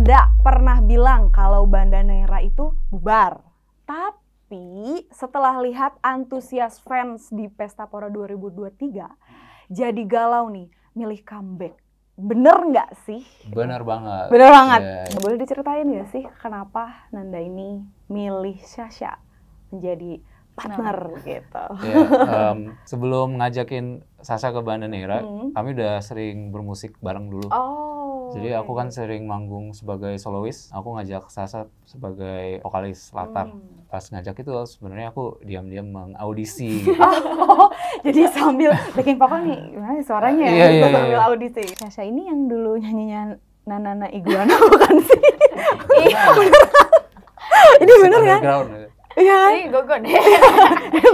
Nanda pernah bilang kalau Banda Neira itu bubar. Tapi setelah lihat antusias fans di Pestapora 2023, jadi galau nih milih comeback. Bener nggak sih? Bener banget. Bener banget. Yeah. Boleh diceritain nggak sih kenapa Nanda ini milih Sasha menjadi partner gitu? Yeah, sebelum ngajakin Sasha ke Banda Neira, kami udah sering bermusik bareng dulu. Jadi aku kan sering manggung sebagai solois, aku ngajak Sasha sebagai vokalis latar. Pas ngajak itu sebenarnya aku diam-diam mengaudisi. Gitu. Jadi sambil backing vokal nih, gimana suaranya ya? Iya. Sambil audisi. Sasha ini yang dulu nyanyinya Nana Iguana bukan sih? Ini bener kan? Iya kan? Ini Gogon.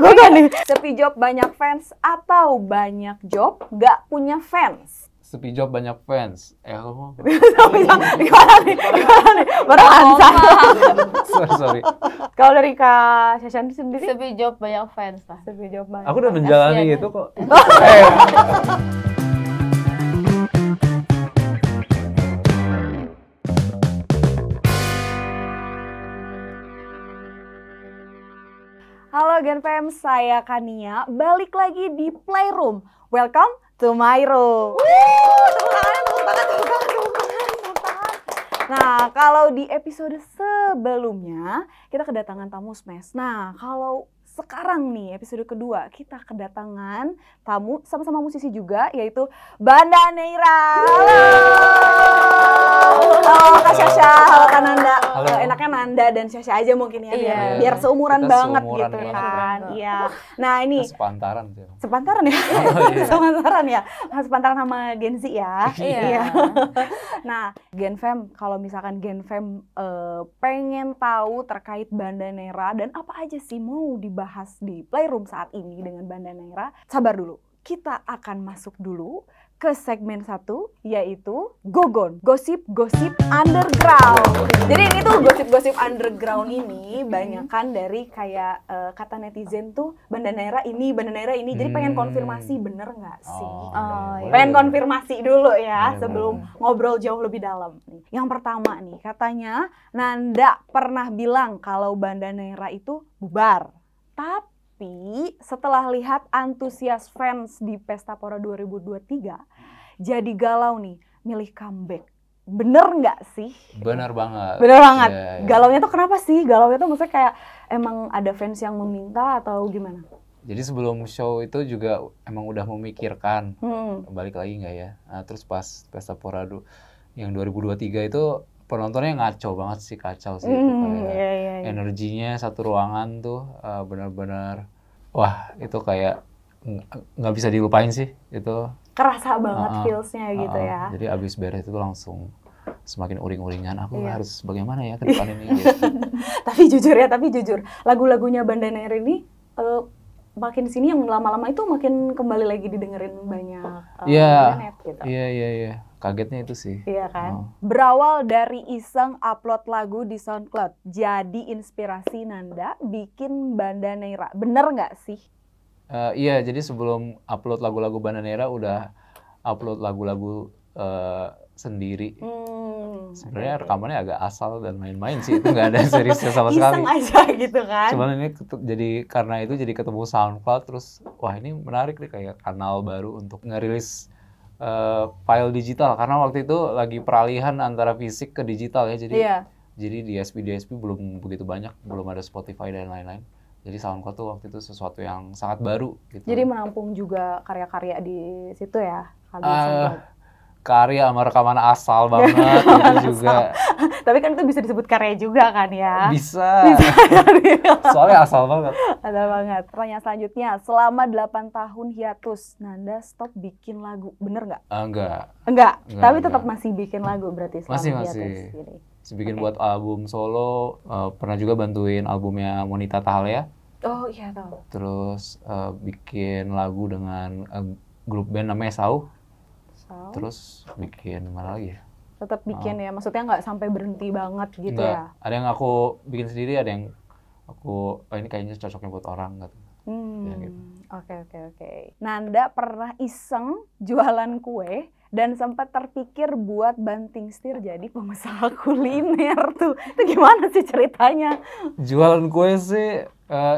Gogon nih. Sepi job banyak fans atau banyak job gak punya fans? Sepi job banyak fans. Kamu? Gimana nih? Baru ansar. Sorry. Kalau dari Kak Sasha sendiri? Sepi job banyak fans lah. Sepi job banyak. Aku udah menjalani itu kok. Halo Gen Fam, saya Kania. Balik lagi di Playroom. Welcome to my room. Tepuk tangan. Nah, kalau di episode sebelumnya kita kedatangan tamu smash. Nah, kalau sekarang nih episode kedua kita kedatangan tamu sama-sama musisi juga, yaitu Banda Neira. Halo Kak Sasha, halo Kak Nanda. Enaknya Nanda dan Sasha aja mungkin ya, biar seumuran banget gitu kan. Iya. Nah ini sepantaran sih. Sepantaran ya? Sepantaran ya? Sepantaran sama Gen Z ya? Iya. Nah, Gen Fam, kalau misalkan Gen Fam pengen tahu terkait Banda Neira dan apa aja sih mau dibahas di Playroom saat ini dengan Banda Neira, sabar dulu. Kita akan masuk dulu ke segmen 1, yaitu Gogon, gosip-gosip underground. Jadi ini tuh gosip-gosip underground ini banyakan dari kayak kata netizen tuh Banda Neira ini. Jadi pengen konfirmasi bener nggak sih? Pengen konfirmasi dulu ya sebelum ngobrol jauh lebih dalam. Yang pertama nih, katanya Nanda pernah bilang kalau Banda Neira itu bubar. Tapi setelah lihat antusias fans di Pestapora 2023, jadi galau nih milih comeback. Bener nggak sih? Bener banget. Bener banget. Yeah. Galaunya tuh kenapa sih? Galaunya tuh maksudnya kayak emang ada fans yang meminta atau gimana? Jadi sebelum show itu juga emang udah memikirkan balik lagi nggak ya. Nah, terus pas Pestapora yang 2023 itu penontonnya ngaco banget sih, kacau sih. Energinya satu ruangan tuh benar-benar wah itu kayak nggak bisa dilupain sih itu. Kerasa banget feels-nya gitu ya. Jadi abis beres itu langsung semakin uring-uringan. Aku harus bagaimana ya ke depan ini gitu. Tapi jujur lagu-lagunya Banda Neira ini makin sini yang lama-lama itu makin kembali lagi didengerin banyak internet gitu. Iya. Kagetnya itu sih. Iya kan? Berawal dari iseng upload lagu di SoundCloud, jadi inspirasi Nanda bikin Banda Neira. Bener nggak sih? Iya, jadi sebelum upload lagu-lagu Banda Neira udah upload lagu-lagu sendiri. Sebenarnya rekamannya agak asal dan main-main sih, itu nggak ada seriusnya sama sekali. Iseng aja gitu kan? Cuman ini karena itu jadi ketemu SoundCloud, terus wah ini menarik nih kayak kanal baru untuk ngerilis file digital, karena waktu itu lagi peralihan antara fisik ke digital ya, jadi DSP belum begitu banyak, belum ada Spotify dan lain-lain. Jadi SoundCloud tuh waktu itu sesuatu yang sangat baru gitu. Jadi menampung juga karya-karya di situ ya? Karya sama rekaman asal banget itu juga. Tapi kan itu bisa disebut karya juga kan ya? Bisa. Soalnya asal banget. Asal banget. Pertanyaan selanjutnya, selama 8 tahun hiatus, Nanda stop bikin lagu, bener nggak? Enggak. Tapi tetap masih bikin lagu berarti selama hiatus ini. Masih bikin buat album solo, pernah juga bantuin albumnya Monita Tahalea. Oh iya tahu. Terus bikin lagu dengan grup band namanya Sau. Terus bikin mana lagi ya? Tetap bikin ya, maksudnya nggak sampai berhenti banget gitu ya? Ada yang aku bikin sendiri, ada yang ini kayaknya cocoknya buat orang gitu. Oke. Nanda pernah iseng jualan kue dan sempat terpikir buat banting setir jadi pengusaha kuliner tuh. Itu gimana sih ceritanya? Jualan kue sih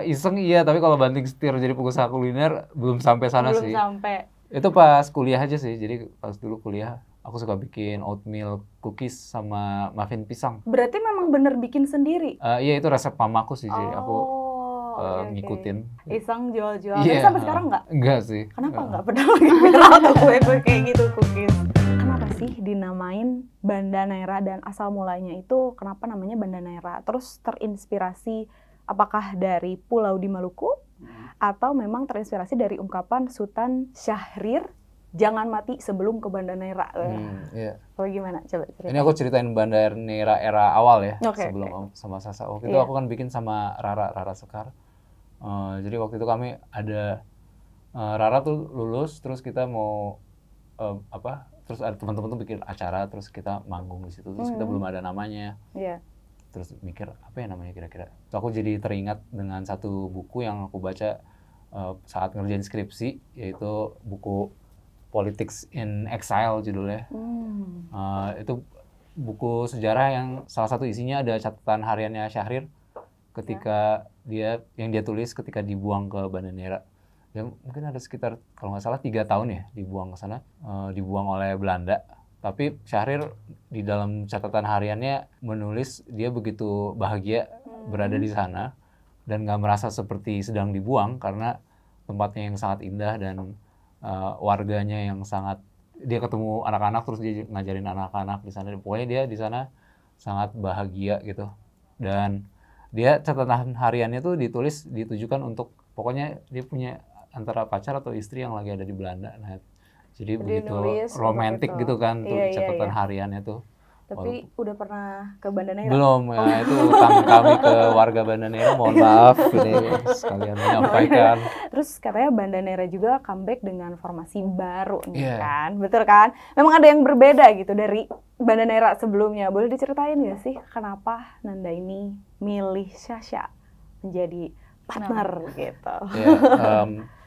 iseng iya, tapi kalau banting setir jadi pengusaha kuliner belum sampai sana sih. Belum sampai. Itu pas kuliah aja sih. Jadi pas dulu kuliah aku suka bikin oatmeal cookies sama muffin pisang. Berarti memang bener bikin sendiri? Iya, itu resep mamaku sih. Jadi aku ngikutin. Iseng jual-jual. Tapi sampai sekarang nggak? Enggak sih. Kenapa nggak pernah lagi viral tuh kue-kue kayak gitu cookies? Kenapa sih dinamain Banda Neira dan asal mulanya itu kenapa namanya Banda Neira? Terus terinspirasi apakah dari pulau di Maluku atau memang terinspirasi dari ungkapan Sultan Syahrir, jangan mati sebelum ke Banda Neira? Iya. Atau gimana? Coba ceritain. Ini aku ceritain Banda Neira era awal ya, sebelum sama Sasa. Waktu itu aku kan bikin sama Rara Sekar. Jadi waktu itu kami ada Rara tuh lulus, terus kita mau terus ada teman-teman tuh bikin acara, terus kita manggung di situ, terus kita belum ada namanya. Terus mikir apa ya namanya kira-kira. Terus aku jadi teringat dengan satu buku yang aku baca saat ngerjain skripsi, yaitu buku Politics in Exile judulnya. Itu buku sejarah yang salah satu isinya ada catatan hariannya Syahrir ketika dia tulis ketika dibuang ke Banda Neira. Ya mungkin ada sekitar kalau nggak salah 3 tahun ya dibuang ke sana, dibuang oleh Belanda. Tapi Syahrir di dalam catatan hariannya menulis dia begitu bahagia berada di sana dan nggak merasa seperti sedang dibuang karena tempatnya yang sangat indah dan warganya yang sangat, dia ketemu anak-anak terus dia ngajarin anak-anak di sana. Pokoknya dia di sana sangat bahagia gitu. Dan dia catatan hariannya tuh ditujukan untuk pokoknya dia punya antara pacar atau istri yang lagi ada di Belanda. Nah, jadi begitu romantis gitu kan tuh catatan hariannya tuh. Tapi udah pernah ke Banda Neira? Belum, ya, itu utang kami ke warga Banda Neira, mohon maaf ini sekalian menyampaikan. Terus katanya Banda Neira juga comeback dengan formasi baru nih kan, betul kan? Memang ada yang berbeda gitu dari Banda Neira sebelumnya. Boleh diceritain nggak sih kenapa Nanda ini milih Sasha menjadi partner gitu?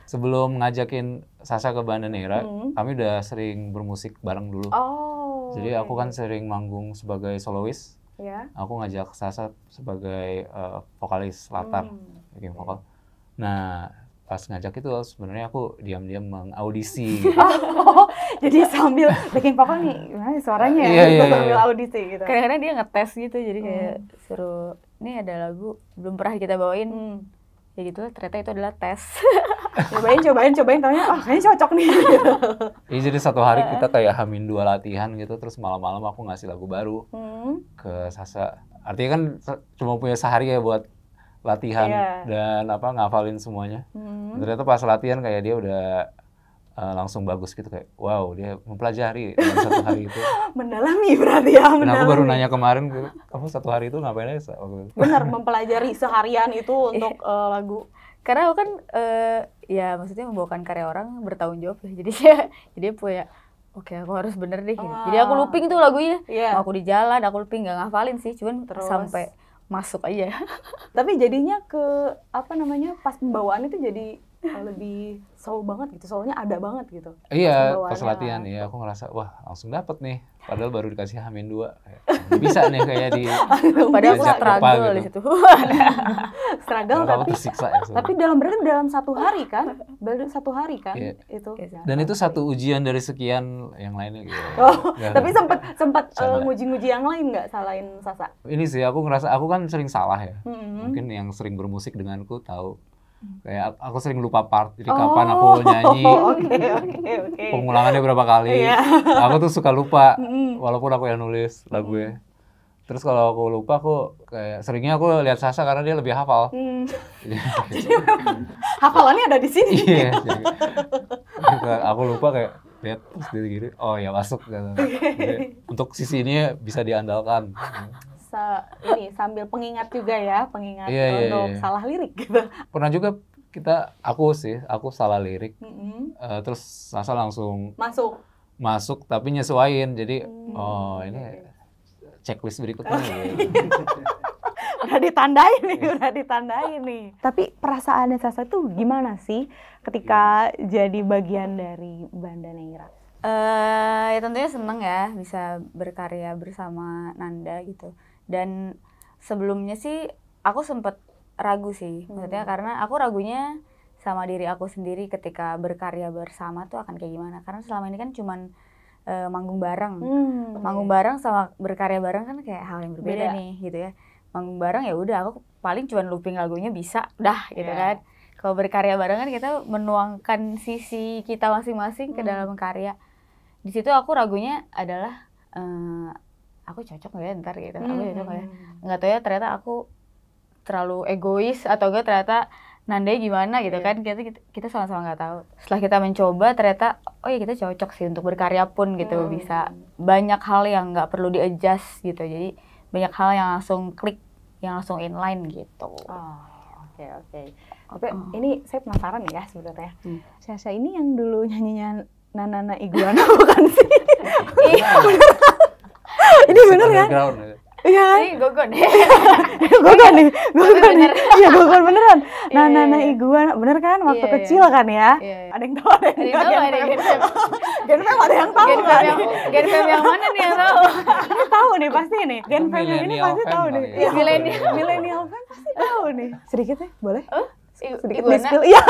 Sebelum ngajakin Sasha ke Banda Neira, kami udah sering bermusik bareng dulu. Jadi aku kan sering manggung sebagai solois. Aku ngajak Sasha sebagai vokalis latar, backing vokal. Nah, pas ngajak itu sebenarnya aku diam-diam mengaudisi. Jadi sambil backing vokal nih, gimana suaranya ya? Sambil audisi gitu. Kadang-kadang dia ngetes gitu, jadi kayak suruh, ini ada lagu belum pernah kita bawain. Ya gitu, ternyata itu adalah tes. cobain, taunya kayaknya cocok nih. Iya, jadi satu hari kita kayak H-2 latihan gitu, terus malam-malam aku ngasih lagu baru ke Sasha. Artinya kan cuma punya sehari ya buat latihan dan ngafalin semuanya. Ternyata pas latihan kayak dia udah langsung bagus gitu, kayak wow, dia mempelajari dalam satu hari itu. Mendalami berarti ya, mendalami. Nah, aku baru nanya kemarin, kamu satu hari itu ngapain aja? Benar, mempelajari seharian itu untuk lagu. Karena aku kan ya maksudnya membawakan karya orang bertanggung jawab ya. Jadi punya oke, aku harus bener deh. Jadi aku looping tuh lagunya. Aku di jalan, aku looping, nggak ngafalin sih, cuman sampai masuk aja. Tapi jadinya pas pembawaan itu jadi lebih soul banget gitu, soalnya ada banget gitu. Iya, pas latihan ya aku ngerasa wah langsung dapet nih, padahal baru dikasih H-2. Bisa nih kayak di padahal aku struggle di situ. Struggle tapi dalam satu hari kan? Itu. Dan itu satu ujian dari sekian yang lainnya gitu. Tapi sempat nguji-nguji yang lain nggak salahin Sasha? Ini sih aku ngerasa aku kan sering salah ya. Mungkin yang sering bermusik denganku tahu. Kayak aku sering lupa part, jadi kapan aku nyanyi, pengulangannya berapa kali, aku tuh suka lupa, walaupun aku yang nulis lagunya. Terus kalau aku lupa, aku kayak seringnya aku lihat Sasha karena dia lebih hafal. Jadi hafalannya ada di sini. Iya. Aku lupa kayak lihat terus dia gini, oh ya masuk. Jadi, untuk sisi ini bisa diandalkan. Sambil pengingat juga ya, untuk salah lirik gitu. Pernah juga aku salah lirik, terus Sasha langsung masuk tapi nyesuaiin, jadi ini checklist berikutnya. Udah ditandain nih. Tapi perasaannya Sasha tuh gimana sih ketika jadi bagian dari Banda Neira? Ya tentunya seneng ya bisa berkarya bersama Nanda gitu. Dan sebelumnya sih aku sempet ragu sih, maksudnya karena aku ragunya sama diri aku sendiri ketika berkarya bersama tuh akan kayak gimana. Karena selama ini kan cuman manggung bareng, manggung bareng sama berkarya bareng kan kayak hal yang berbeda nih gitu ya. Manggung bareng ya udah aku paling cuman looping lagunya bisa dah gitu kan. Kalau berkarya bareng kan kita menuangkan sisi kita masing-masing ke dalam karya. Di situ aku ragunya adalah aku cocok nggak ya ntar gitu, aku cocok nggak ya, nggak tahu ya ternyata aku terlalu egois atau enggak ternyata Nanda gimana gitu kan, kita sama-sama nggak tahu. Setelah kita mencoba ternyata oh ya kita cocok sih untuk berkarya pun gitu, bisa banyak hal yang nggak perlu di-adjust gitu, jadi banyak hal yang langsung klik, yang langsung inline gitu. Oke. Tapi ini saya penasaran ya sebenarnya. Sasha ini yang dulu nyanyinya Nana Iguana bukan sih? Ini bener kan? Iya kan? Ini Gogon. Gogon nih. Iya Gogon beneran. Nana Iguana bener kan? Waktu kecil kan ya? Ada yang tahu, ada yang tahu. Gen Fem ada yang tahu kan? Gen Fem yang mana nih yang tahu? Ini tahu nih pasti nih. Gen Fem yang ini pasti tahu nih. Milenial kan pasti tahu nih. Sedikit ya, boleh? Sedikit di-spill. Iya.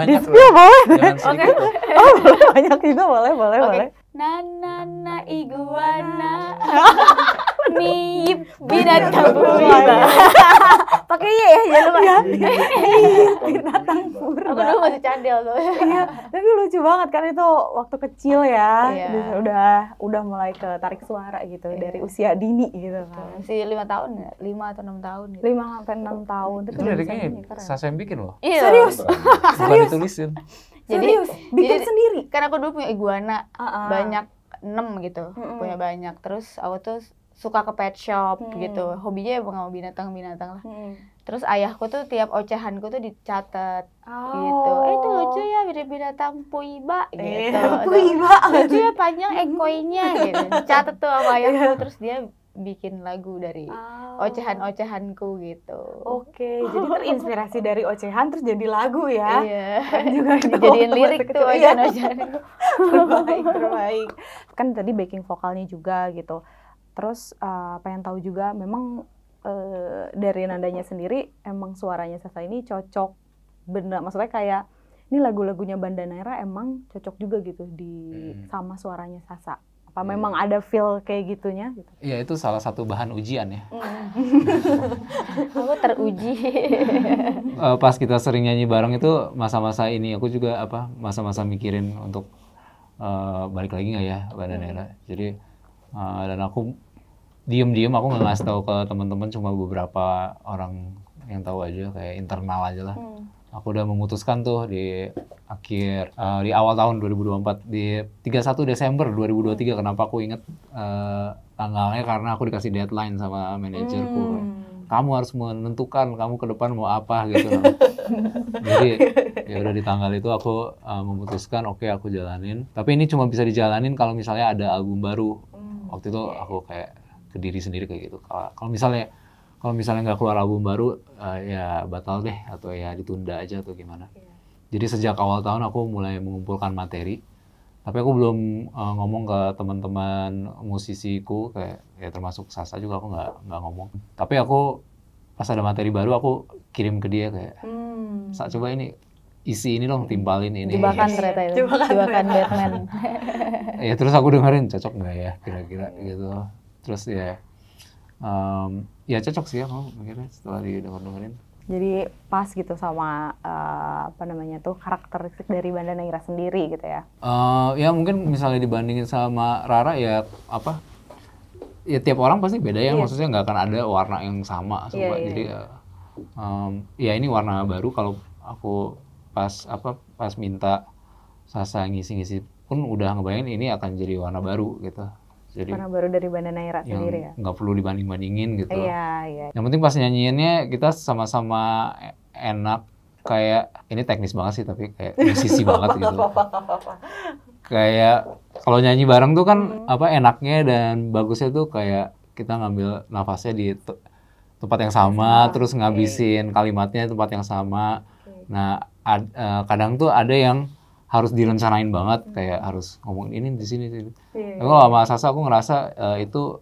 Di-spill boleh. Oke. Oh, banyak juga boleh. Nana iguana nip binatang purba. Pakai ya jangan lupa. Binatang purba. Aku dulu masih cadel tuh. Iya, tapi lucu banget kan itu waktu kecil ya. Udah mulai ke tarik suara gitu dari usia dini gitu kan. Masih 5 tahun ya? 5 atau 6 tahun gitu. 5 sampai 6 tahun. Itu dari kayaknya Sasha yang bikin loh. Iya. Serius? Bukan ditulisin. Jadi bikin sendiri. Kan aku dulu punya iguana banyak 6 gitu, punya banyak. Terus aku tuh suka ke pet shop gitu, hobinya emang sama binatang-binatang lah. Terus ayahku tuh tiap ocehanku tuh dicatat gitu. Itu lucu ya binatang puiba gitu. Puiba. Lucu ya panjang ekoinya gitu. Catat tuh sama ayahku, terus dia bikin lagu dari ocehan-ocehanku gitu. Oke, jadi terinspirasi dari ocehan terus jadi lagu ya. Iya. Juga dijadiin lirik tuh ocehan-ocehanku. Terbaik. Kan tadi backing vokalnya juga gitu. Terus pengen tahu juga memang dari Nandanya sendiri emang suaranya Sasha ini cocok bener, maksudnya kayak ini lagu-lagunya Banda Neira emang cocok juga gitu sama suaranya Sasha. Apa memang ada feel kayak gitunya gitu? Iya, itu salah satu bahan ujian ya. Aku teruji. Pas kita sering nyanyi bareng itu masa-masa ini aku juga masa-masa mikirin untuk balik lagi nggak ya Banda Neira. Jadi dan aku diem-diem aku nggak ngasih tahu ke teman-teman, cuma beberapa orang yang tahu aja, kayak internal aja lah. Aku udah memutuskan tuh di awal tahun 2024 di 31 Desember 2023. Kenapa aku inget tanggalnya? Karena aku dikasih deadline sama manajerku. Kamu harus menentukan kamu ke depan mau apa gitu. Jadi ya udah di tanggal itu aku memutuskan oke, aku jalanin. Tapi ini cuma bisa dijalanin kalau misalnya ada album baru. Waktu itu aku kayak ke diri sendiri kayak gitu. Kalau misalnya nggak keluar album baru, ya batal deh, atau ya ditunda aja atau gimana. Jadi sejak awal tahun aku mulai mengumpulkan materi, tapi aku belum ngomong ke teman-teman musisiku, kayak ya termasuk Sasha juga aku nggak ngomong. Tapi aku pas ada materi baru aku kirim ke dia kayak, Sa, coba ini isi ini dong, timpalin ini. Jebakan ternyata itu. Jebakan Batman. Ya terus aku dengerin cocok nggak ya kira-kira gitu. Terus ya cocok sih aku mikirnya setelah didengerin. Jadi pas gitu sama karakteristik dari Banda Neira sendiri gitu ya. Ya mungkin misalnya dibandingin sama Rara ya ya tiap orang pasti beda ya, maksudnya nggak akan ada warna yang sama semua. Jadi ya ini warna baru. Kalau aku pas minta Sasha ngisi-ngisi pun udah ngebayangin ini akan jadi warna baru gitu. Jadi warna baru dari Banda Neira sendiri ya? Nggak perlu dibanding-bandingin gitu. Iya. Yang penting pas nyanyiinnya kita sama-sama enak. Kayak, ini teknis banget sih tapi kayak musisi banget gitu. Kayak kalau nyanyi bareng tuh kan enaknya dan bagusnya tuh kayak kita ngambil nafasnya di tempat yang sama, terus ngabisin kalimatnya di tempat yang sama. Nah kadang tuh ada yang harus direncanain banget, kayak harus ngomongin ini di sini. Kalau sama Sasa aku ngerasa itu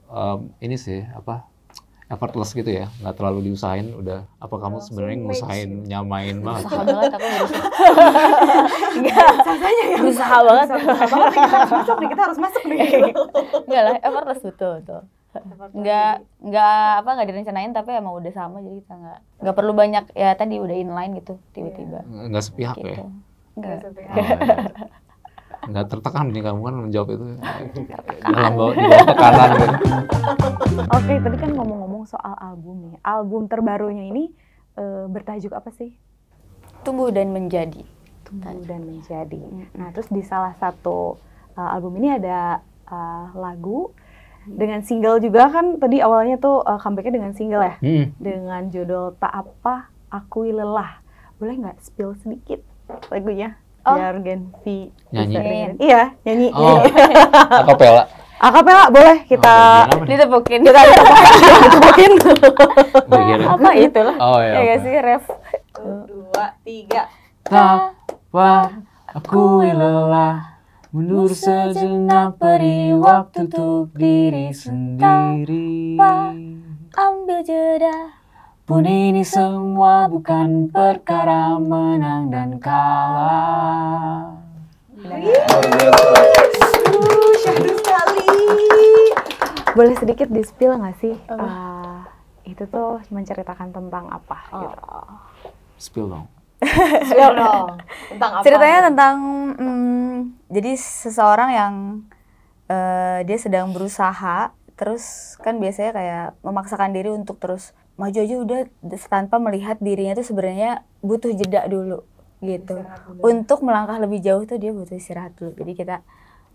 ini sih effortless gitu ya, nggak terlalu diusahain. Udah apa kamu sebenarnya ngusahain nyamain banget? Usaha banget aku Sasanya yang berusaha banget. Kita harus masuk nih. Enggak lah, effortless betul. Nggak direncanain tapi emang udah sama, jadi kita nggak perlu banyak ya, tadi udah inline gitu tiba-tiba. Nggak sepihak gitu. Ya? Nggak tertekan nih kamu kan menjawab itu dalam di bawah tekanan gitu. Oke, tadi kan ngomong-ngomong soal album nih. Album terbarunya ini bertajuk apa sih? Tumbuh dan Menjadi. Tumbuh dan Menjadi. Nah, terus di salah satu album ini ada lagu dengan single juga kan, tadi awalnya tuh comeback-nya dengan single ya, dengan judul Tak Apa Akui Lelah. Boleh nggak spill sedikit lagunya biar Genvi nyanyi? Iya, nyanyi. Akapela. Akapela boleh kita ditepukin. Ditepukin. Apa itu lah? Ya nggak sih, ref. 2, 3. Tak apa akui lelah, mundur sejenak, beri waktu untuk diri sendiri. Ambil jeda. Pun ini semua bukan perkara menang dan kalah. Syahdu sekali. Boleh sedikit di-spill nggak sih? Itu tuh menceritakan tentang apa? Gitu. Spill dong. Spill dong. Tentang apa? Ceritanya tentang jadi seseorang yang dia sedang berusaha, terus kan biasanya kayak memaksakan diri untuk terus maju aja udah tanpa melihat dirinya tuh sebenarnya butuh jeda dulu gitu. Untuk melangkah lebih jauh tuh dia butuh istirahat dulu. Jadi kita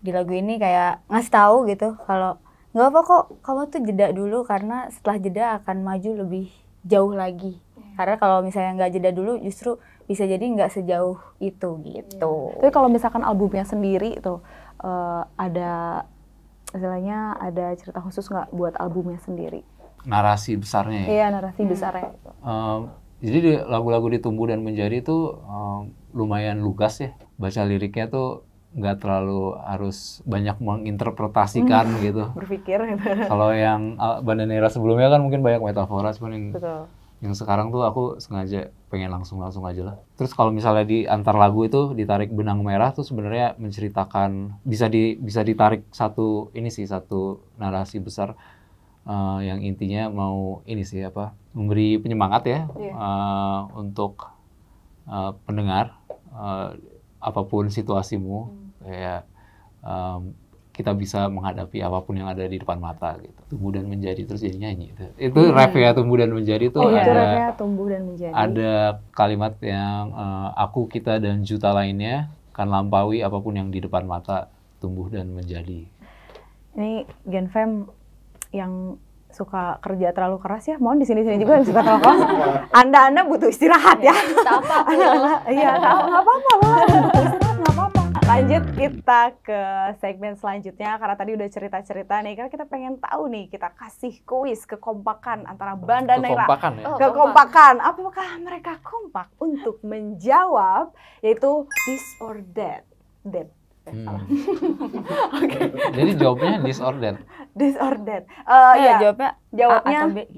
di lagu ini kayak ngasih tahu gitu kalau nggak apa kok kamu tuh jeda dulu, karena setelah jeda akan maju lebih jauh lagi. Karena kalau misalnya nggak jeda dulu justru bisa jadi nggak sejauh itu gitu. Tapi kalau misalkan albumnya sendiri itu ada istilahnya ada cerita khusus nggak buat albumnya sendiri? Narasi besarnya ya? Iya, narasi besarnya. Jadi di lagu-lagu di Tumbuh dan Menjadi itu lumayan lugas ya. Baca liriknya tuh nggak terlalu harus banyak menginterpretasikan gitu. Berpikir gitu. Kalau yang Bandanera sebelumnya kan mungkin banyak metafora, cuman yang sekarang tuh aku sengaja pengen langsung aja lah. Terus kalau misalnya di antar lagu itu ditarik benang merah tuh sebenarnya menceritakan bisa ditarik satu narasi besar. Yang intinya mau ini sih memberi penyemangat ya untuk pendengar, apapun situasimu, kayak kita bisa menghadapi apapun yang ada di depan mata gitu. Tumbuh dan Menjadi, terus jadi nyanyi itu ref ya. Tumbuh dan Menjadi itu ada Tumbuh dan Menjadi. Ada kalimat yang aku, kita dan juta lainnya kan lampaui apapun yang di depan mata, tumbuh dan menjadi. Ini Genfam yang suka kerja terlalu keras ya, mohon di sini juga yang suka terlalu keras. Anda butuh istirahat ya. Tak apa. Iya, nggak apa-apa. Istirahat nggak apa-apa. Lanjut kita ke segmen selanjutnya, karena tadi udah cerita-cerita nih, karena kita pengen tahu nih, kita kasih kuis kekompakan antara Bandanera. Kekompakan ya? Kekompakan. Apakah mereka kompak untuk menjawab yaitu this or that? Okay. Jadi jawabnya this or that. Ya, jawabnya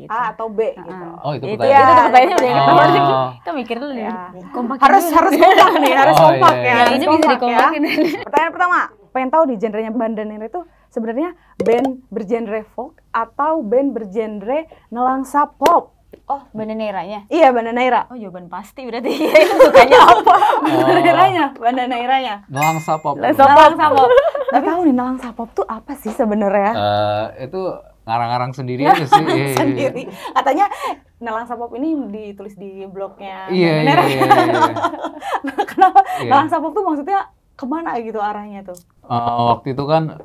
A atau B gitu. Oh, itu pertanyaannya udah ketahuan. Kita mikir dulu ya. Harus kompak nih, harus kompak ya. Ini bisa dikompakin. Pertanyaan pertama, pengen tahu nih genrenya Bandanera itu sebenarnya band bergenre folk atau band bergenre nelangsa pop? Oh, Bandaneranya? Iya, Bandanera. Oh, jawaban pasti berarti. Itu sukanya apa? Bandaneranya. Nelangsa pop. Nggak tahu nih nelangsa pop tuh apa sih sebenarnya? Itu ngarang-ngarang sendiri aja sih. Sendiri. Katanya nelangsa pop ini ditulis di blognya Bandanera. Iya. Kenapa? Nelangsa pop tuh maksudnya kemana gitu arahnya tuh? Waktu itu kan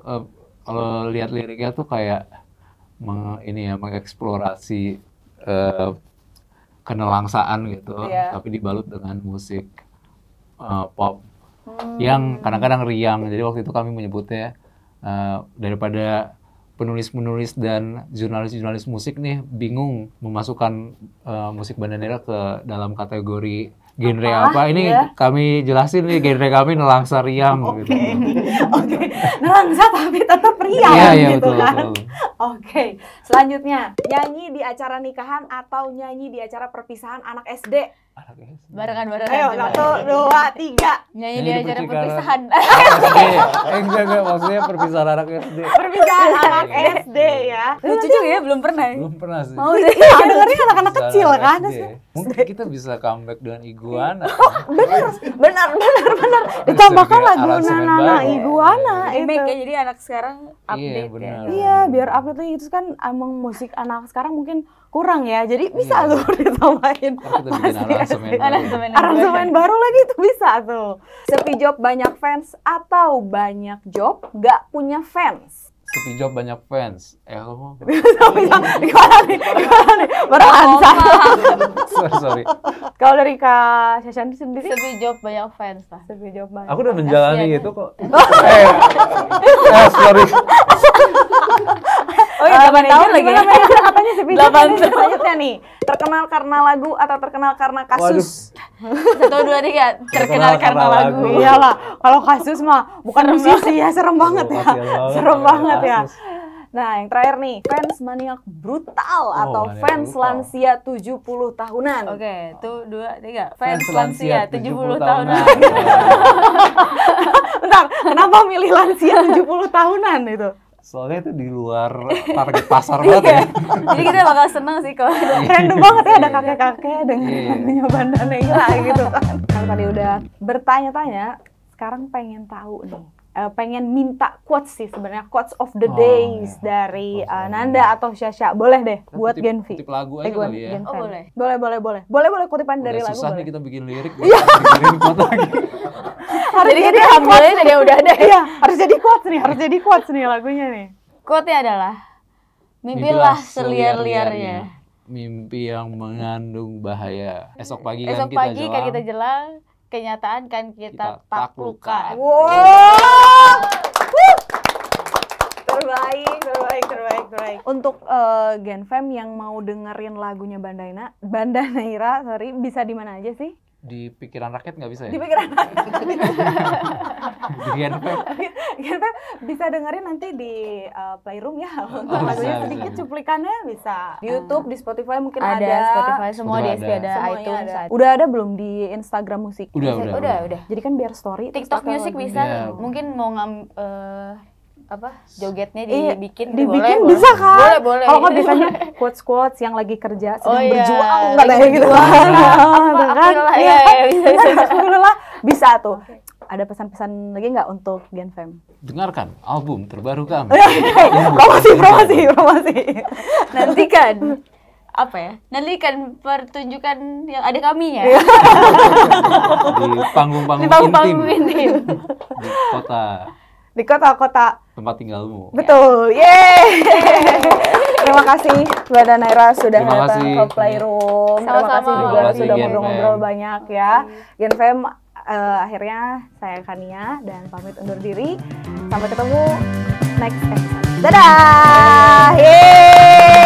kalau lihat liriknya tuh kayak mengeksplorasi kenelangsaan gitu, tapi dibalut dengan musik pop yang kadang-kadang riang. Jadi waktu itu kami menyebutnya daripada penulis-penulis dan jurnalis-jurnalis musik nih bingung memasukkan musik Bandanera ke dalam kategori genre apa? Ini kami jelasin nih, genre kami nelangsa riang gitu. Oke. Nelangsa tapi tetap riang gitu kan. Oke. Selanjutnya, nyanyi di acara nikahan atau nyanyi di acara perpisahan anak SD? Barengan. Ayo, 1, 2, 3. Nyanyi di acara perpisahan. Enggak, maksudnya perpisahan anak SD. Perpisahan anak SD ya. Lucu juga ya, belum pernah sih. Mau dengerin anak-anak kecil kan? Mungkin kita bisa comeback dengan Iguana. Benar. Ditambahkan lagu Nana Iguana itu. Jadi anak sekarang update ya. Iya, biar update lagi. Itu kan emang musik anak sekarang mungkin kurang ya. Jadi bisa tuh ditambahin. Aransemen baru lagi itu bisa tuh. Sepi job banyak fans atau banyak job gak punya fans? Sepi job banyak fans. Kamu gimana nih? Berlansa. Sorry. Kalau dari Kak Syashan sendiri? Sepi job banyak fans lah. Sepi job banyak. Aku udah menjalani itu kok. Sorry. Oh iya, 8 tahun lagi. Gimana katanya sepi job? Selanjutnya nih, terkenal karena lagu atau terkenal karena kasus? 1, 2, 3. Terkenal karena lagu. Iyalah, kalau kasus mah bukan musisi ya, serem banget ya. Serem banget ya. Nah, yang terakhir nih, fans maniak brutal atau fans lansia 70 tahunan. Oke, 1, 2, 3. Fans lansia 70 tahunan. Bentar, kenapa milih lansia 70 tahunan itu? Soalnya itu di luar target pasar banget ya. Jadi kita bakal seneng sih kalau random banget ya ada kakek-kakek dengan lagunya Banda Neira gitu kan. Kalau tadi udah bertanya-tanya, sekarang pengen tahu nih. Pengen minta quotes sih sebenarnya, quotes of the days dari Nanda atau Syasha. Boleh deh buat Genvi. Kutip lagu aja kali ya. Boleh kutipan dari lagu. Susah nih kita bikin lirik, bikin quote lagi. Jadi kita ambilnya dari yang udah ada. Iya, harus jadi quotes nih lagunya nih. Quote-nya adalah mimpilah seliar-liarnya. Mimpi yang mengandung bahaya. Esok pagi kan kita jelang. Kenyataan kan kita taklukkan. Wow. Terbaik. Untuk Gen Fam yang mau dengerin lagunya Banda Neira, bisa di mana aja sih? Di pikiran rakyat nggak bisa ya? Di pikiran rakyat. Di Gen Fam bisa dengerin nanti di Playroom ya. Untuk lagunya sedikit cuplikannya bisa. Di YouTube, di Spotify mungkin ada. Spotify semua di SP ada, iTunes ada. Udah ada belum di Instagram musik? Udah. Jadi kan biar story. TikTok music bisa. Mungkin mau jogetnya dibikin boleh, bisa kan? Boleh. Kalau nggak biasanya quotes yang lagi kerja sedang berjuang kayak gitu kan? Bisa tuh. Ada pesan-pesan lagi nggak untuk Gen Fam? Dengarkan album terbaru kami. Promosi. Nantikan pertunjukan yang ada kaminya. Di panggung-panggung intim. Di kota-kota tempat tinggalmu. Betul. Yeay. Terima kasih Banda Neira sudah datang ke Playroom. Terima kasih juga sudah ngobrol-ngobrol banyak ya. Gen Fam, akhirnya saya Kania dan pamit undur diri. Sampai ketemu next episode. Dadah. Yeay.